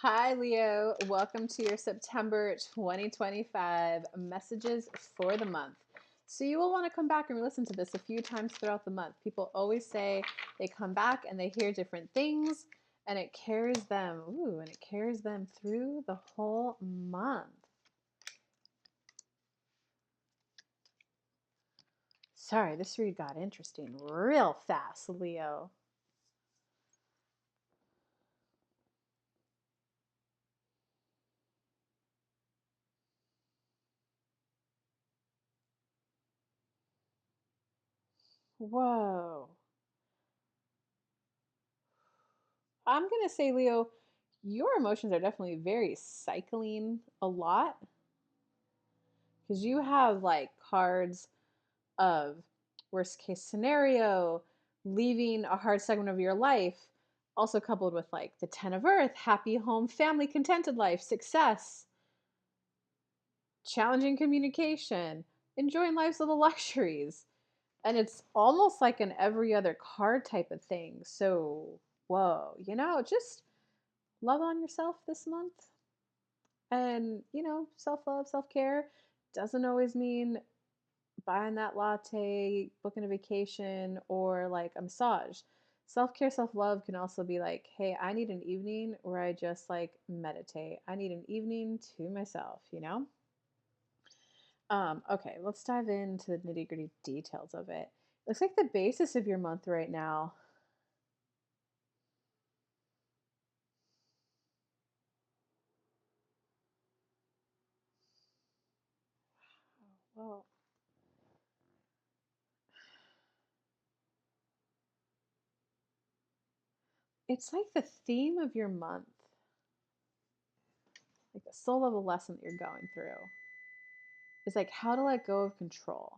Hi, Leo. Welcome to your September 2025 messages for the month. So, you will want to come back and listen to this a few times throughout the month. People always say they come back and they hear different things, and it carries them, and it carries them through the whole month. Sorry, this read got interesting real fast, Leo. Whoa. I'm going to say, Leo, your emotions are definitely very cycling a lot because you have like cards of worst case scenario, leaving a hard segment of your life, also coupled with like the 10 of earth, happy home, family, contented life, success, challenging communication, enjoying life's little luxuries. And it's almost like an every other card type of thing. So, whoa, just love on yourself this month. And, self love, self care doesn't always mean buying that latte, booking a vacation, or like a massage. Self care, self love can also be like, hey, I need an evening where I just like meditate. I need an evening to myself. Okay, let's dive into the nitty gritty details of it. Looks like the basis of your month right now. Well, it's like the theme of your month, like the soul level lesson that you're going through, is like how to let go of control.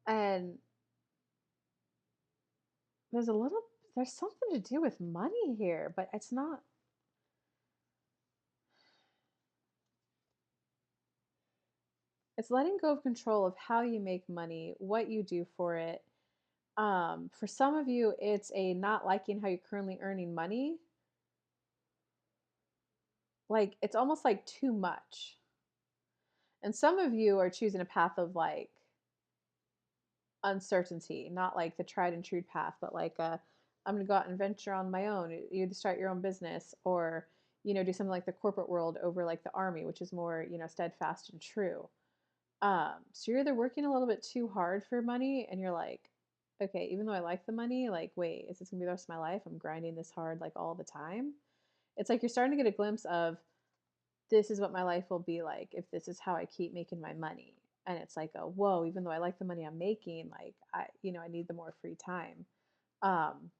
And there's a little there's something to do with money here, but it's not. It's letting go of control of how you make money, what you do for it. For some of you, it's a not liking how you're currently earning money. Like it's almost like too much. And some of you are choosing a path of like uncertainty, not like the tried and true path, but like I'm going to go out and venture on my own. You either start your own business or, do something like the corporate world over like the army, which is more, steadfast and true. So you're either working a little bit too hard for money and you're like, okay, even though I like the money, like, wait, is this gonna be the rest of my life? I'm grinding this hard like all the time. It's like you're starting to get a glimpse of this is what my life will be like if this is how I keep making my money. And it's like, a whoa, even though I like the money I'm making, like I need the more free time. Um,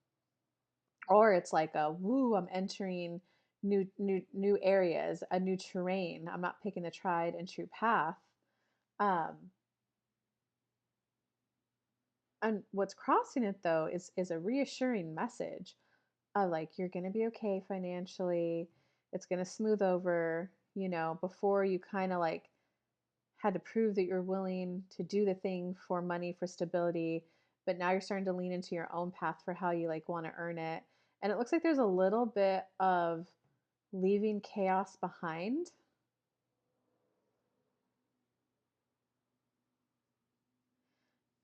or it's like a woo, I'm entering new areas, a new terrain. I'm not picking the tried and true path. Um, And what's crossing it though is a reassuring message of like you're gonna be okay financially. It's gonna smooth over, before you kind of like had to prove that you're willing to do the thing for money, for stability, but now you're starting to lean into your own path for how you like want to earn it. And it looks like there's a little bit of leaving chaos behind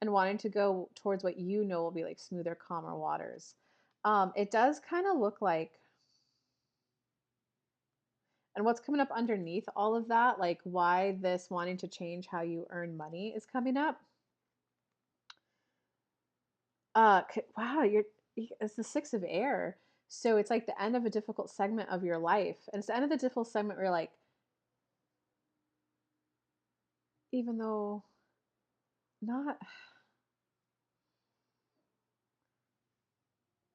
and wanting to go towards what you know will be like smoother, calmer waters. It does kind of look like, and what's coming up underneath all of that, like why this wanting to change how you earn money is coming up. Wow, it's the six of air. So it's like the end of a difficult segment of your life. And it's the end of the difficult segment where you're like, even though not,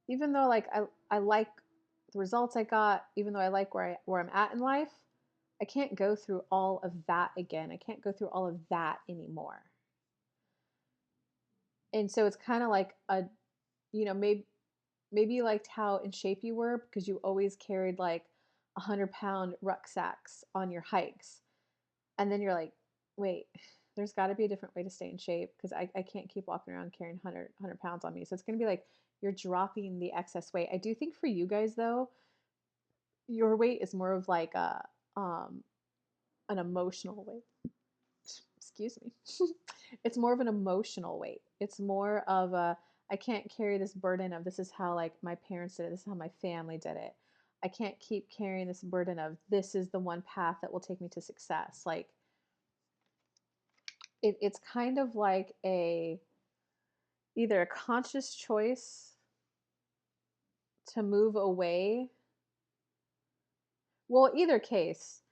even though like I like the results I got, even though I like where I'm at in life, I can't go through all of that again. I can't go through all of that anymore. And so it's kind of like maybe you liked how in shape you were because you always carried like 100-pound rucksacks on your hikes. And then you're like, wait, there's got to be a different way to stay in shape because I can't keep walking around carrying 100 pounds on me. So it's going to be like you're dropping the excess weight. I do think for you guys though, your weight is more of like um an emotional weight. Excuse me. It's more of an emotional weight. It's more of a I can't carry this burden of this is how like my parents did it, this is how my family did it. I can't keep carrying this burden of this is the one path that will take me to success. Like it's kind of like a either a conscious choice to move away. Well, either case,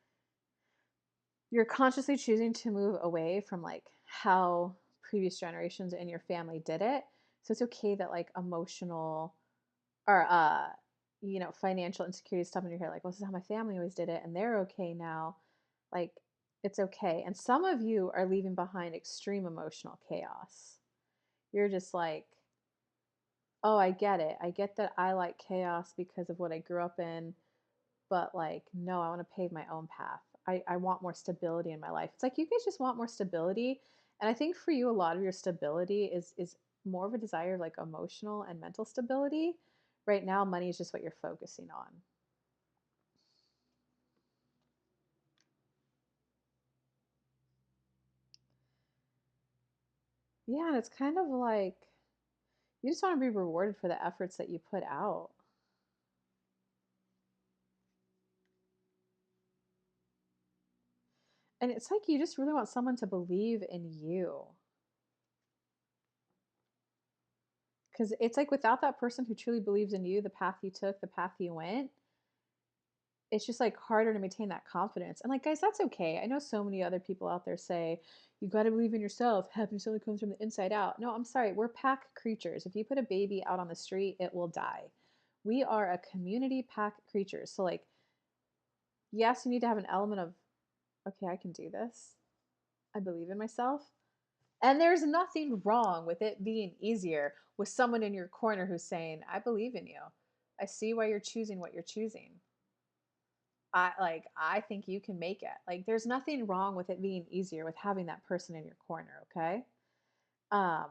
you're consciously choosing to move away from like how previous generations in your family did it. So it's okay that like emotional or financial insecurity stuff in your head like, well, this is how my family always did it and they're okay now. Like it's okay. And some of you are leaving behind extreme emotional chaos. You're just like, oh, I get it. I get that I like chaos because of what I grew up in, but like, no, I want to pave my own path. I want more stability in my life. It's like you guys just want more stability. And I think for you, a lot of your stability is more of a desire of like emotional and mental stability. Right now, money is just what you're focusing on. Yeah, and it's kind of like you just want to be rewarded for the efforts that you put out. And it's like you just really want someone to believe in you. Because it's like without that person who truly believes in you, the path you took, the path you went, it's just like harder to maintain that confidence. And like, guys, that's okay. I know so many other people out there say, you got to believe in yourself. Happiness only comes from the inside out. No, I'm sorry. We're pack creatures. If you put a baby out on the street, it will die. We are a community pack creatures. So, like, yes, you need to have an element of, okay, I can do this. I believe in myself. And there's nothing wrong with it being easier with someone in your corner who's saying, I believe in you. I see why you're choosing what you're choosing. I think you can make it. Like there's nothing wrong with it being easier with having that person in your corner, okay? Um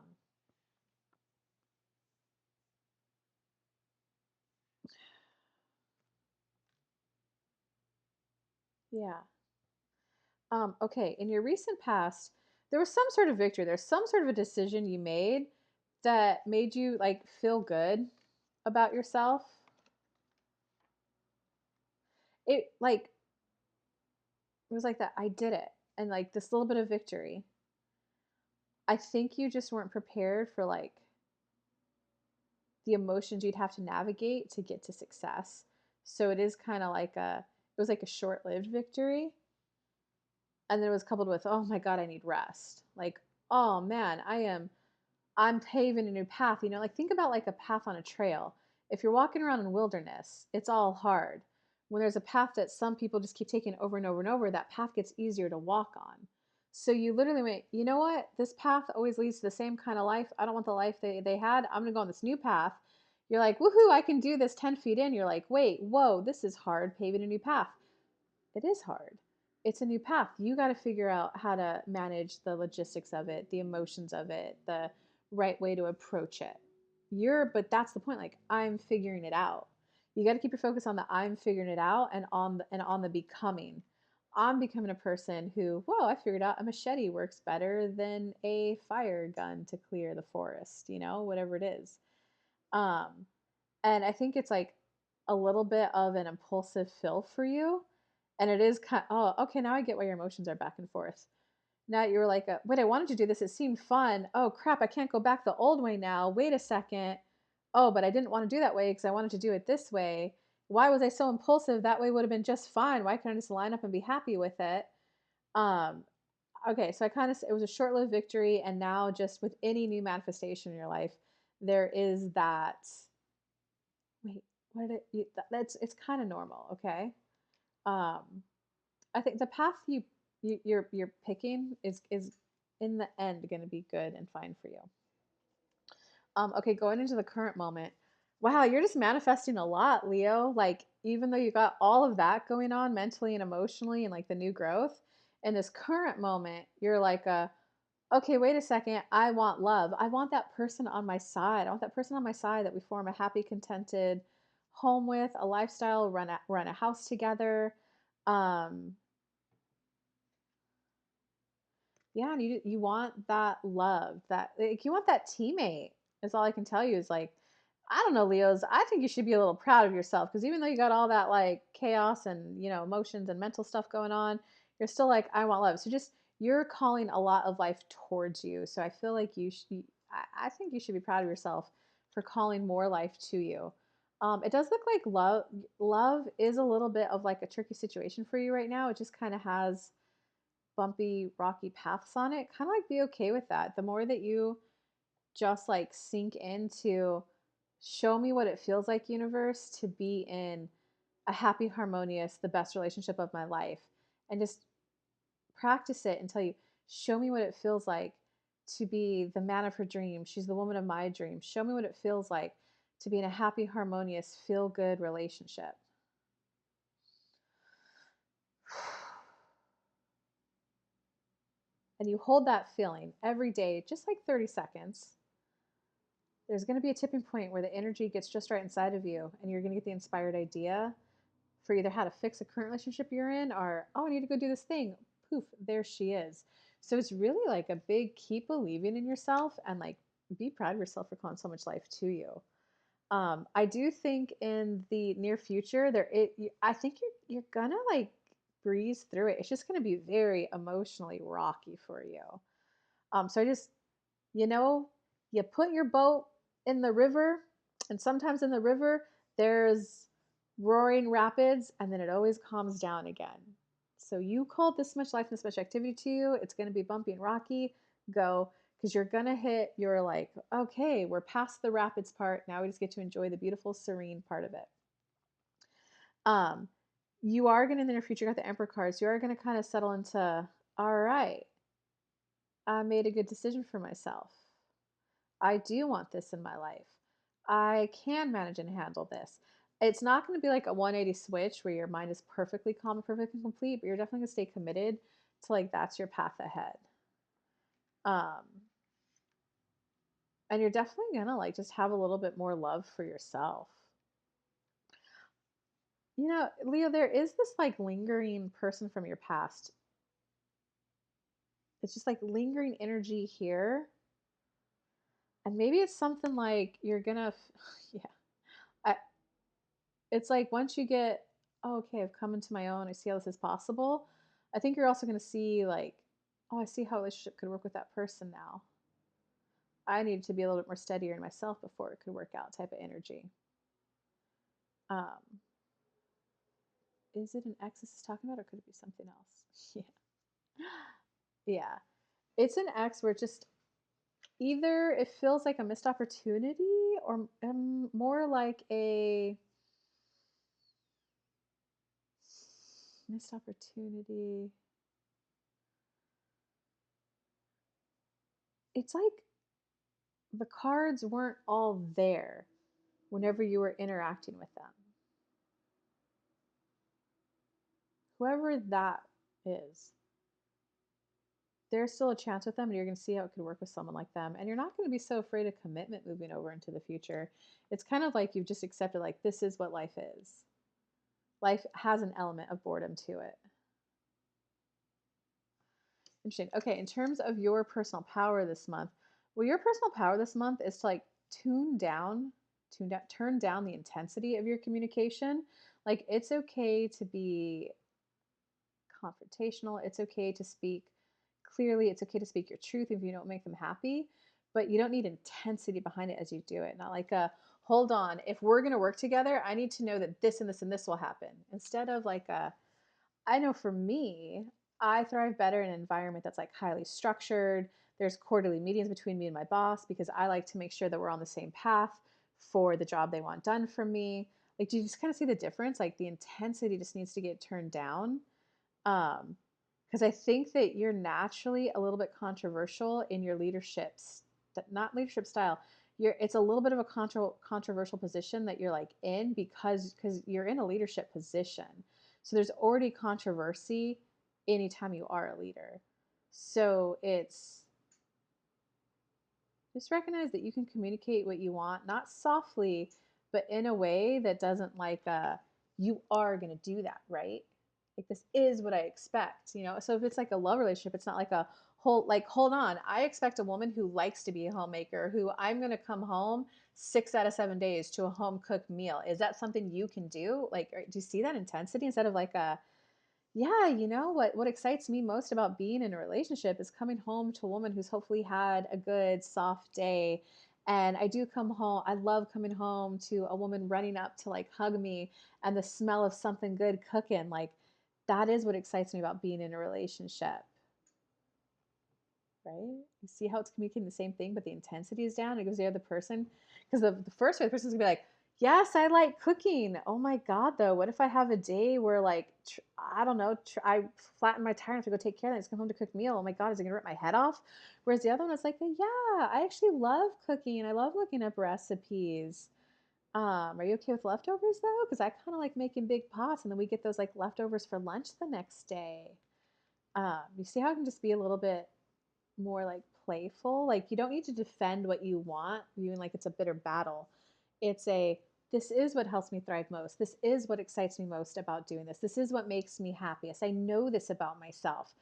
yeah. Okay, in your recent past, there was some sort of victory. There's some sort of a decision you made that made you like feel good about yourself. It was like that I did it and like this little bit of victory. I think you just weren't prepared for like the emotions you'd have to navigate to get to success. So it is kind of like it was like a short-lived victory. And then it was coupled with, oh my God, I need rest. Like, oh man, I'm paving a new path. Like think about like a path on a trail. If you're walking around in wilderness, it's all hard. When there's a path that some people just keep taking over and over and over, that path gets easier to walk on. So you literally went, you know what? This path always leads to the same kind of life. I don't want the life they had. I'm going to go on this new path. You're like, woohoo, I can do this 10 feet in. You're like, wait, whoa, this is hard paving a new path. It is hard. It's a new path. You got to figure out how to manage the logistics of it, the emotions of it, the right way to approach it. But that's the point. Like I'm figuring it out. You got to keep your focus on the I'm figuring it out and on the becoming. I'm becoming a person who, whoa, I figured out a machete works better than a fire gun to clear the forest, whatever it is. Um, and I think it's like a little bit of an impulsive fill for you. And it is kind of, oh, okay, now I get why your emotions are back and forth. Now you're like, wait, I wanted to do this. It seemed fun. Oh, crap, I can't go back the old way now. Wait a second. Oh, but I didn't want to do that way because I wanted to do it this way. Why was I so impulsive? That way would have been just fine. Why couldn't I just line up and be happy with it? Um, okay, so it was a short lived victory. And now, just with any new manifestation in your life, there is that wait, what did it's kind of normal, okay? Um, I think the path you're picking is in the end going to be good and fine for you. Okay, going into the current moment. Wow, you're just manifesting a lot, Leo. Like even though you got all of that going on mentally and emotionally and like the new growth, in this current moment, you're like Okay, wait a second. I want love. I want that person on my side. I want that person on my side that we form a happy, contented home with, a lifestyle, run a house together. Um, yeah, and you want that love, that like you want that teammate. Is all I can tell you is like, I don't know, Leos. I think you should be a little proud of yourself because even though you got all that like chaos and emotions and mental stuff going on, you're still like, I want love. So just you're calling a lot of life towards you. So I feel like you should. I think you should be proud of yourself for calling more life to you. It does look like love is a little bit of like a tricky situation for you right now. It just kind of has bumpy, rocky paths on it, kind of like be okay with that. The more that you just like sink into, show me what it feels like, universe, to be in a happy, harmonious, the best relationship of my life, and just practice it until you show me what it feels like to be the man of her dreams. She's the woman of my dreams. Show me what it feels like to be in a happy, harmonious, feel good relationship. And you hold that feeling every day, just like 30 seconds. There's going to be a tipping point where the energy gets just right inside of you and you're going to get the inspired idea for either how to fix a current relationship you're in or, oh, I need to go do this thing. Poof, there she is. So it's really like a big keep believing in yourself and like be proud of yourself for calling so much life to you. I do think in the near future I think you're gonna like breeze through it. It's just gonna be very emotionally rocky for you. So I just, you know, you put your boat in the river, and sometimes in the river there's roaring rapids, and then it always calms down again. So you called this much life and this much activity to you. It's going to be bumpy and rocky. Go, because you're going to hit your like, okay, we're past the rapids part. Now we just get to enjoy the beautiful, serene part of it. Um, you are going to in the near future, got the Emperor cards. You are going to kind of settle into, all right, I made a good decision for myself. I do want this in my life. I can manage and handle this. It's not going to be like a 180 switch where your mind is perfectly calm and perfectly complete, but you're definitely going to stay committed to like that's your path ahead. Um, and you're definitely going to like just have a little bit more love for yourself. Leo, there is this like lingering person from your past. It's just like lingering energy here. And maybe it's something like you're going to, yeah, I, it's like once you get, oh, okay, I've come into my own, I see how this is possible. I think you're also going to see like, oh, I see how a relationship could work with that person now. I needed to be a little bit more steadier in myself before it could work out type of energy. Um, is it an ex this is talking about, or could it be something else? Yeah. Yeah. It's an ex where just either it feels like a missed opportunity or more like a missed opportunity. It's like the cards weren't all there whenever you were interacting with them. Whoever that is, there's still a chance with them, and you're going to see how it could work with someone like them. And you're not going to be so afraid of commitment moving over into the future. It's kind of like you've just accepted, like, this is what life is. Life has an element of boredom to it. Interesting. Okay, in terms of your personal power this month, well, your personal power this month is to like turn down the intensity of your communication. Like it's okay to be confrontational. It's okay to speak clearly. It's okay to speak your truth if you don't make them happy, but you don't need intensity behind it as you do it. Not like a hold on, if we're going to work together, I need to know that this and this and this will happen. Instead of like a, I know for me, I thrive better in an environment that's like highly structured. There's quarterly meetings between me and my boss because I like to make sure that we're on the same path for the job they want done from me. Like, do you just kind of see the difference? Like, the intensity just needs to get turned down. Um, because I think that you're naturally a little bit controversial in your not leadership style. It's a little bit of a controversial position that you're like in because you're in a leadership position. So there's already controversy anytime you are a leader. So it's Just recognize that you can communicate what you want, not softly, but in a way that doesn't like you are going to do that, right? Like this is what I expect, you know? So if it's like a love relationship, it's not like a whole like hold on, I expect a woman who likes to be a homemaker, who I'm going to come home 6 out of 7 days to a home cooked meal. Is that something you can do? Like do you see that intensity instead of like a yeah, you know what excites me most about being in a relationship is coming home to a woman who's hopefully had a good soft day. And I do come home, I love coming home to a woman running up to like hug me and the smell of something good cooking. Like that is what excites me about being in a relationship, right? You see how it's communicating the same thing, but the intensity is down. It gives the other person, because the first way the person's gonna be like, yes, I like cooking. Oh my God, though, what if I have a day where like, I don't know, I flatten my tire and have to go take care of that. I just come home to cook meal. Oh my God, is it gonna rip my head off? Whereas the other one is like, yeah, I actually love cooking. I love looking up recipes. Are you okay with leftovers though? Because I kind of like making big pots and then we get those like leftovers for lunch the next day. You see how I can just be a little bit more like playful. Like you don't need to defend what you want, viewing like it's a bitter battle. It's a this is what helps me thrive most. This is what excites me most about doing this. This is what makes me happiest. I know this about myself.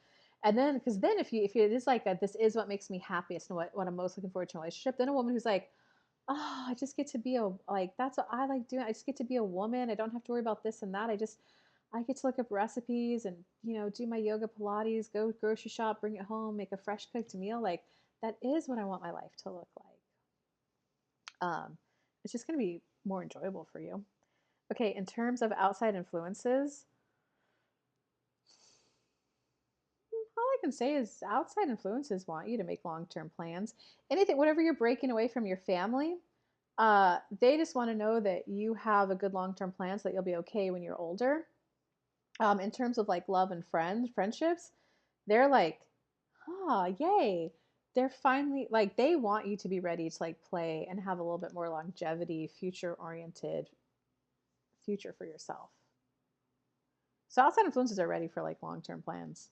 And then because then if it is like a this is what makes me happiest and what I'm most looking forward to in a relationship, then a woman who's like, oh, I just get to be a like that's what I like doing. I just get to be a woman. I don't have to worry about this and that. I get to look up recipes and, you know, do my yoga Pilates, go grocery shop, bring it home, make a fresh cooked meal. Like that is what I want my life to look like. It's just going to be more enjoyable for you. Okay, in terms of outside influences, all I can say is outside influences want you to make long term plans. Anything, whatever you're breaking away from your family, they just want to know that you have a good long term plan so that you'll be okay when you're older. In terms of like love and friendships, they're like, ah, yay. They're finally like they want you to be ready to like play and have a little bit more longevity, future oriented future for yourself. So outside influences are ready for like long term plans.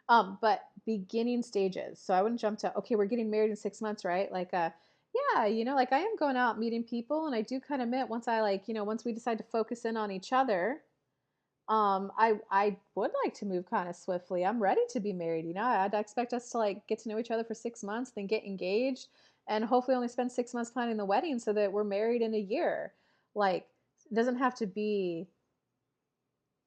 But beginning stages. So I wouldn't jump to okay, we're getting married in 6 months, right? Like yeah, you know, like I am going out meeting people and I do kind of admit once I like, you know, once we decide to focus in on each other, I would like to move kind of swiftly. I'm ready to be married. You know, I'd expect us to like get to know each other for 6 months, then get engaged, and hopefully only spend 6 months planning the wedding so that we're married in a year. Like, it doesn't have to be.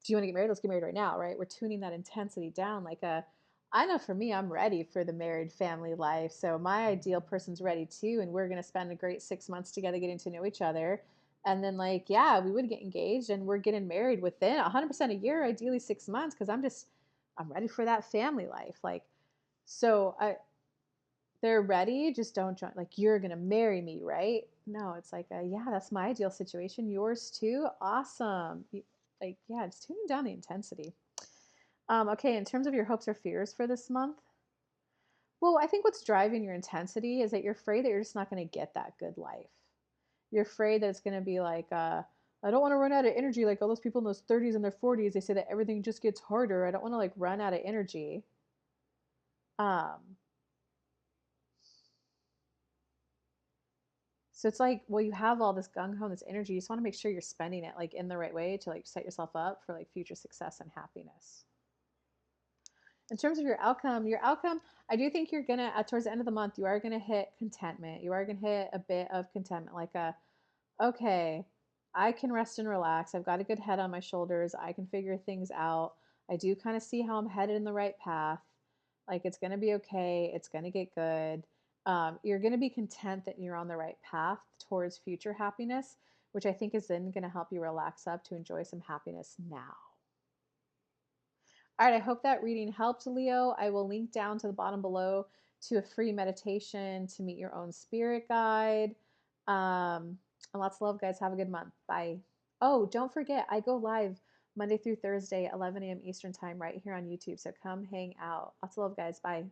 Do you want to get married? Let's get married right now, right? We're tuning that intensity down. Like I know for me, I'm ready for the married family life. So my ideal person's ready too, and we're gonna spend a great 6 months together getting to know each other and then like yeah we would get engaged and we're getting married within 100% a year, ideally 6 months, because I'm ready for that family life. Like so they're ready, just don't join like you're gonna marry me, right? No, it's like yeah, that's my ideal situation, yours too, awesome. Like yeah, it's tuning down the intensity. Okay, in terms of your hopes or fears for this month, well, I think what's driving your intensity is that you're afraid that you're just not going to get that good life. You're afraid that it's going to be like, I don't want to run out of energy like all those people in those 30s and their 40s. They say that everything just gets harder. I don't want to like run out of energy. Um, so it's like, well, you have all this gung ho, this energy. You just want to make sure you're spending it like in the right way to like set yourself up for like future success and happiness. In terms of your outcome, I do think you're gonna towards the end of the month, you are gonna hit contentment. You are gonna hit a bit of contentment, like a okay, I can rest and relax. I've got a good head on my shoulders. I can figure things out. I do kind of see how I'm headed in the right path. Like it's going to be okay. It's going to get good. You're going to be content that you're on the right path towards future happiness, which I think is then going to help you relax up to enjoy some happiness now. All right, I hope that reading helped, Leo. I will link down to the bottom below to a free meditation to meet your own spirit guide. And lots of love, guys. Have a good month. Bye. Oh, don't forget, I go live Monday through Thursday, 11 a.m. Eastern Time, right here on YouTube. So come hang out. Lots of love, guys. Bye.